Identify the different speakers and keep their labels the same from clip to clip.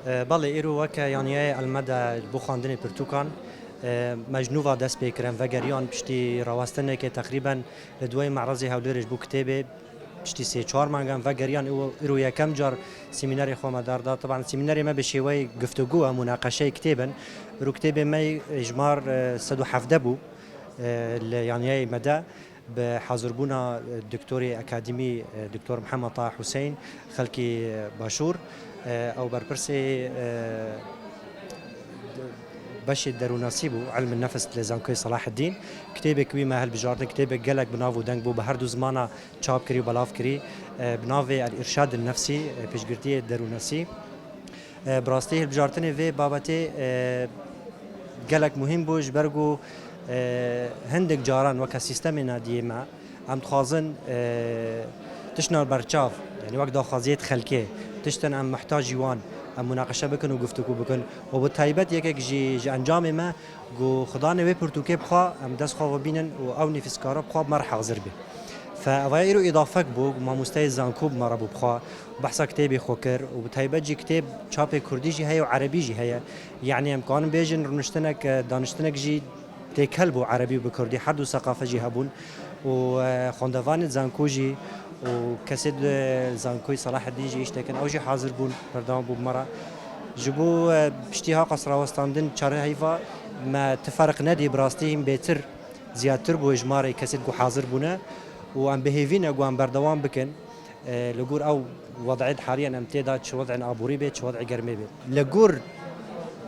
Speaker 1: بله ایرو وک یعنی المده بخواندن پرتوکان مجنوبه دست بکرن و گریان پشتی راوستنه که تقریبا لدوی معرضی هولرش بو کتابه پشتی سه چهار مانگان و گریان ایرو یکم جار سیمیناری خوام دار طبعا سیمیناری ما بشیوی گفتگو و مناقشه کتابن رو کتاب ما اجمار 117 بو يعني مدى بحاضربونا دكتوري أكاديمي دكتور محمد طه حسين خلكي باشور أو بربرسي باش يدروا نصيبه علم النفس لزانكوي صلاح الدين كتابه كوي ما هالبجارتن كتابه قالك بنافو دنگبو بهردو زمانه تشاب كري وبلاف كري بنافي الإرشاد النفسي بيشقرتيه درو نسي براستي هالبجارتن في بابتي قالك مهم بوش برغو هندك جاران وكا سيستم نادي ما عم تخازن تشنال برچاف يعني وقت داخازيت خلكي تشتن عم محتاج يوان عم مناقشه بكن وگفتگو بكن وبالتايبت يك جي انجام ما جو خدا نوي پرتوكي بخوا ام دس خوا بينن او نفسكارا بخوا مر حاضر به فاويرو اضافك بو ما مستوى زانكوب مربو بخوا بحث كتابي خوكر وبتايبت جي كتاب شابي كردي جي هي وعربي جي هي يعني امكان بيجن رنشتنك دانشتنك جي تكلبو عربي وبكردي حد ثقافه جي هبون وخوندوان زانكوجي وكسد زانكوي صلاح الدين جي اشتكن او جي حاضر بون بردام بو مرة جبو بشتيها قصر وستاندن چاره هيفا ما تفرق ندي براستيهم بيتر زيادتر بو اجماري كسد جو حاضر بونا وام بهيفين اگو ام بردوام بكن لجور او وضعيد حاليا امتداد شو وضع ابوري بيت شو وضع قرمي بيت لجور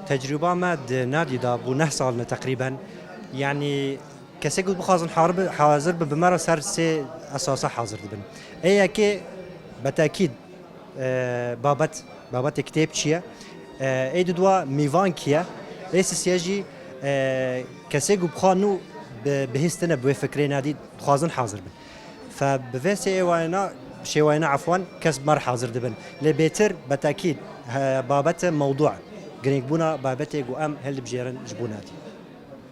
Speaker 1: تجربه ما نادي دا بو 9 سالنا تقريبا يعني كسي قلت بخازن حارب حاضر بمرة صار سي أساسا حاضر دبن أي كي بالتأكيد بابت كتاب شيء أي دوا ميفان كيا ليس سياجي كسي قلت بخانو بهستنا بفكرين هذه خازن حاضر بن فبفسي وانا شيء وانا عفوا كسب مر حاضر دبن لبيتر بالتأكيد بابت موضوع قريب بونا بابتي قوام هل بجيرن جبوناتي